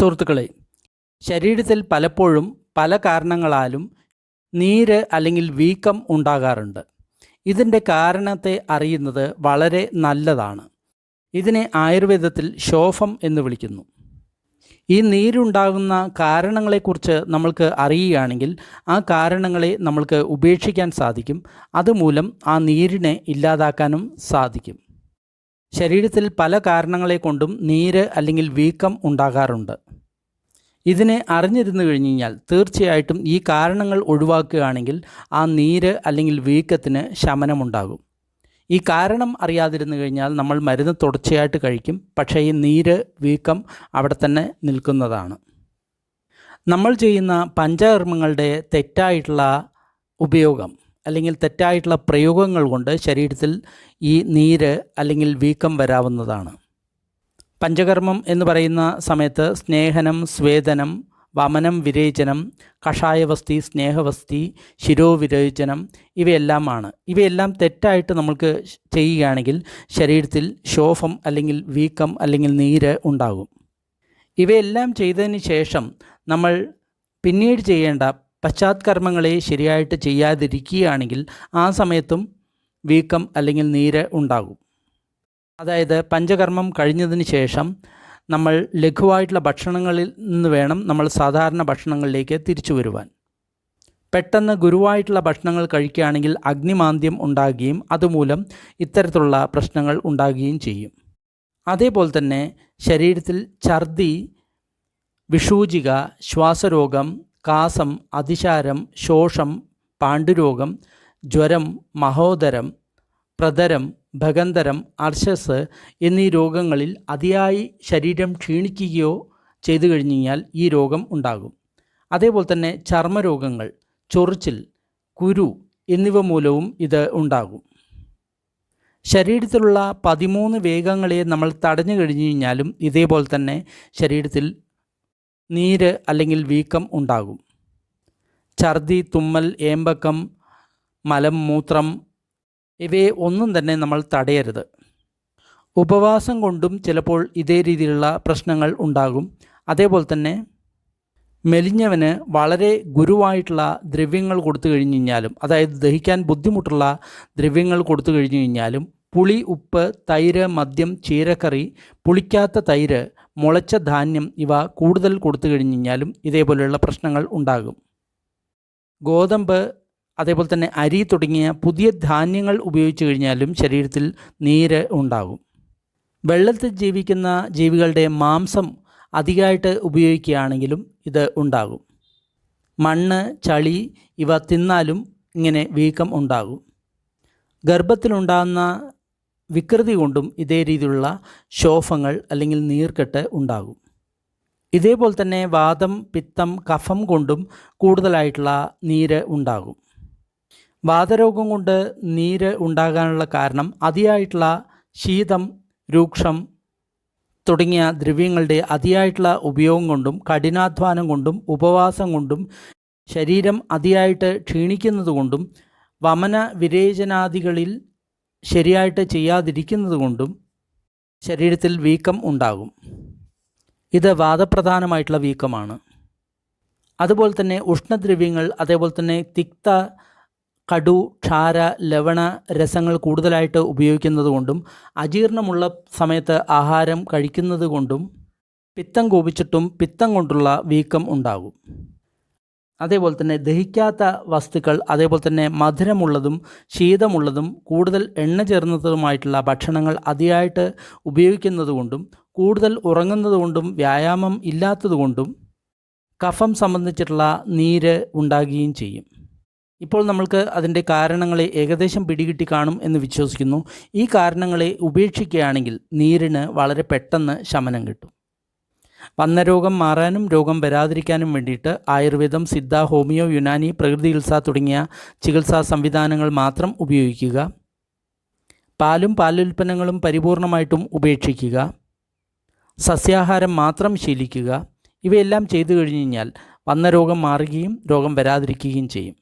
സുഹൃത്തുക്കളെ, ശരീരത്തിൽ പലപ്പോഴും പല കാരണങ്ങളാലും നീര് അല്ലെങ്കിൽ വീക്കം ഉണ്ടാകാറുണ്ട്. ഇതിൻ്റെ കാരണത്തെ അറിയുന്നത് വളരെ നല്ലതാണ്. ഇതിനെ ആയുർവേദത്തിൽ ശോഫം എന്ന് വിളിക്കുന്നു. ഈ നീരുണ്ടാകുന്ന കാരണങ്ങളെക്കുറിച്ച് നമ്മൾക്ക് അറിയുകയാണെങ്കിൽ ആ കാരണങ്ങളെ നമ്മൾക്ക് ഉപേക്ഷിക്കാൻ സാധിക്കും. അതുമൂലം ആ നീരിനെ ഇല്ലാതാക്കാനും സാധിക്കും. ശരീരത്തിൽ പല കാരണങ്ങളെ കൊണ്ടും നീര് അല്ലെങ്കിൽ വീക്കം ഉണ്ടാകാറുണ്ട്. ഇതിനെ അറിഞ്ഞിരുന്നു കഴിഞ്ഞു കഴിഞ്ഞാൽ തീർച്ചയായിട്ടും ഈ കാരണങ്ങൾ ഒഴിവാക്കുകയാണെങ്കിൽ ആ നീര് അല്ലെങ്കിൽ വീക്കത്തിന് ശമനമുണ്ടാകും. ഈ കാരണം അറിയാതിരുന്നു കഴിഞ്ഞാൽ നമ്മൾ മരുന്ന് തുടർച്ചയായിട്ട് കഴിക്കും, പക്ഷേ ഈ നീര് വീക്കം അവിടെ തന്നെ നിൽക്കുന്നതാണ്. നമ്മൾ ചെയ്യുന്ന പഞ്ചകർമ്മങ്ങളുടെ തെറ്റായിട്ടുള്ള ഉപയോഗം അല്ലെങ്കിൽ തെറ്റായിട്ടുള്ള പ്രയോഗങ്ങൾ കൊണ്ട് ശരീരത്തിൽ ഈ നീര് അല്ലെങ്കിൽ വീക്കം വരാവുന്നതാണ്. പഞ്ചകർമ്മം എന്ന് പറയുന്ന സമയത്ത് സ്നേഹനം, സ്വേദനം, വമനം, വിരേചനം, കഷായവസ്തി, സ്നേഹവസ്തി, ശിരോവിരേചനം ഇവയെല്ലാമാണ്. ഇവയെല്ലാം തെറ്റായിട്ട് നമ്മൾക്ക് ചെയ്യുകയാണെങ്കിൽ ശരീരത്തിൽ ശോഫം അല്ലെങ്കിൽ വീക്കം അല്ലെങ്കിൽ നീര് ഉണ്ടാകും. ഇവയെല്ലാം ചെയ്തതിന് ശേഷം നമ്മൾ പിന്നീട് ചെയ്യേണ്ട പശ്ചാത്കർമ്മങ്ങളെ ശരിയായിട്ട് ചെയ്യാതിരിക്കുകയാണെങ്കിൽ ആ സമയത്തും വീക്കം അല്ലെങ്കിൽ നീര് ഉണ്ടാകും. അതായത് പഞ്ചകർമ്മം കഴിഞ്ഞതിന് ശേഷം നമ്മൾ ലഘുവായിട്ടുള്ള ഭക്ഷണങ്ങളിൽ നിന്ന് വേണം നമ്മൾ സാധാരണ ഭക്ഷണങ്ങളിലേക്ക് തിരിച്ചു വരുവാൻ. പെട്ടെന്ന് ഗുരുവായിട്ടുള്ള ഭക്ഷണങ്ങൾ കഴിക്കുകയാണെങ്കിൽ അഗ്നിമാന്ദ്യം ഉണ്ടാകുകയും അതുമൂലം ഇത്തരത്തിലുള്ള പ്രശ്നങ്ങൾ ഉണ്ടാകുകയും ചെയ്യും. അതേപോലെ തന്നെ ശരീരത്തിൽ ഛർദി, വിഷൂചിക, ശ്വാസരോഗം, കാസം, അതിസാരം, ശോഷം, പാണ്ഡുരോഗം, ജ്വരം, മഹോദരം, പ്രദരം, ഭഗന്തരം, അർശസ് എന്നീ രോഗങ്ങളിൽ അതിയായി ശരീരം ക്ഷീണിക്കുകയോ ചെയ്തു കഴിഞ്ഞു കഴിഞ്ഞാൽ ഈ രോഗം ഉണ്ടാകും. അതേപോലെ തന്നെ ചർമ്മരോഗങ്ങൾ, ചൊറിച്ചിൽ, കുരു എന്നിവ മൂലവും ഇത് ഉണ്ടാകും. ശരീരത്തിലുള്ള 13 വേഗങ്ങളെ നമ്മൾ തടഞ്ഞു കഴിഞ്ഞു കഴിഞ്ഞാലും ഇതേപോലെ തന്നെ ശരീരത്തിൽ നീര് അല്ലെങ്കിൽ വീക്കം ഉണ്ടാകും. ഛർദി, തുമ്മൽ, ഏമ്പക്കം, മലം, മൂത്രം ഇവയെ ഒന്നും തന്നെ നമ്മൾ തടയരുത്. ഉപവാസം കൊണ്ടും ചിലപ്പോൾ ഇതേ രീതിയിലുള്ള പ്രശ്നങ്ങൾ ഉണ്ടാകും. അതേപോലെ തന്നെ മെലിഞ്ഞവന് വളരെ ഗുരുവായിട്ടുള്ള ദ്രവ്യങ്ങൾ കൊടുത്തു കഴിഞ്ഞു കഴിഞ്ഞാലും, അതായത് ദഹിക്കാൻ ബുദ്ധിമുട്ടുള്ള ദ്രവ്യങ്ങൾ കൊടുത്തു കഴിഞ്ഞു കഴിഞ്ഞാലും, പുളി, ഉപ്പ്, തൈര്, മദ്യം, ചീരക്കറി, പുളിക്കാത്ത തൈര്, മുളച്ച ധാന്യം ഇവ കൂടുതൽ കൊടുത്തു കഴിഞ്ഞു കഴിഞ്ഞാലും ഇതേപോലെയുള്ള പ്രശ്നങ്ങൾ ഉണ്ടാകും. ഗോതമ്പ്, അതേപോലെ തന്നെ അരി തുടങ്ങിയ പുതിയ ധാന്യങ്ങൾ ഉപയോഗിച്ച് കഴിഞ്ഞാലും ശരീരത്തിൽ നീര് ഉണ്ടാകും. വെള്ളത്തിൽ ജീവിക്കുന്ന ജീവികളുടെ മാംസം അധികമായിട്ട് ഉപയോഗിക്കുകയാണെങ്കിലും ഇത് ഉണ്ടാകും. മണ്ണ്, ചളി ഇവ തിന്നാലും ഇങ്ങനെ വീക്കം ഉണ്ടാകും. ഗർഭത്തിലുണ്ടാകുന്ന വികൃതി കൊണ്ടും ഇതേ രീതിയിലുള്ള ശോഫങ്ങൾ അല്ലെങ്കിൽ നീർക്കെട്ട് ഉണ്ടാകും. ഇതേപോലെ തന്നെ വാതം, പിത്തം, കഫം കൊണ്ടും കൂടുതലായിട്ടുള്ള നീര് ഉണ്ടാകും. വാതരോഗം കൊണ്ട് നീര് ഉണ്ടാകാനുള്ള കാരണം അതിയായിട്ടുള്ള ശീതം, രൂക്ഷം തുടങ്ങിയ ദ്രവ്യങ്ങളുടെ അതിയായിട്ടുള്ള ഉപയോഗം കൊണ്ടും കഠിനാധ്വാനം കൊണ്ടും ഉപവാസം കൊണ്ടും ശരീരം അതിയായിട്ട് ക്ഷീണിക്കുന്നത് കൊണ്ടും വമന വിരേചനാദികളിൽ ശരിയായിട്ട് ചെയ്യാതിരിക്കുന്നത് കൊണ്ടും ശരീരത്തിൽ വീക്കം ഉണ്ടാകും. ഇത് വാതപ്രധാനമായിട്ടുള്ള വീക്കമാണ്. അതുപോലെ തന്നെ ഉഷ്ണദ്രവ്യങ്ങൾ, അതേപോലെ തന്നെ തിക്ത, കടു, ക്ഷാര, ലവണ രസങ്ങൾ കൂടുതലായിട്ട് ഉപയോഗിക്കുന്നത് കൊണ്ടും അജീർണമുള്ള സമയത്ത് ആഹാരം കഴിക്കുന്നത് കൊണ്ടും പിത്തം കോപിച്ചിട്ടും പിത്തം കൊണ്ടുള്ള വീക്കം ഉണ്ടാകും. അതേപോലെ തന്നെ ദഹിക്കാത്ത വസ്തുക്കൾ, അതേപോലെ തന്നെ മധുരമുള്ളതും ശീതമുള്ളതും കൂടുതൽ എണ്ണ ചേർന്നതുമായിട്ടുള്ള ഭക്ഷണങ്ങൾ അതിയായിട്ട് ഉപയോഗിക്കുന്നത് കൊണ്ടും കൂടുതൽ ഉറങ്ങുന്നത് കൊണ്ടും വ്യായാമം ഇല്ലാത്തത് കൊണ്ടും കഫം സംബന്ധിച്ചിട്ടുള്ള നീര് ഉണ്ടാകുകയും ചെയ്യും. ഇപ്പോൾ നമ്മൾക്ക് അതിൻ്റെ കാരണങ്ങളെ ഏകദേശം പിടികിട്ടി കാണും എന്ന് വിശ്വസിക്കുന്നു. ഈ കാരണങ്ങളെ ഉപേക്ഷിക്കുകയാണെങ്കിൽ നീരിന് വളരെ പെട്ടെന്ന് ശമനം കിട്ടും. വന്ന രോഗം മാറാനും രോഗം വരാതിരിക്കാനും വേണ്ടിയിട്ട് ആയുർവേദം, സിദ്ധ, ഹോമിയോ, യുനാനി, പ്രകൃതി ചികിത്സ തുടങ്ങിയ ചികിത്സാ സംവിധാനങ്ങൾ മാത്രം ഉപയോഗിക്കുക. പാലും പാലുൽപ്പന്നങ്ങളും പരിപൂർണമായിട്ടും ഉപേക്ഷിക്കുക. സസ്യാഹാരം മാത്രം ശീലിക്കുക. ഇവയെല്ലാം ചെയ്തു കഴിഞ്ഞു കഴിഞ്ഞാൽ വന്ന രോഗം മാറുകയും രോഗം വരാതിരിക്കുകയും ചെയ്യും.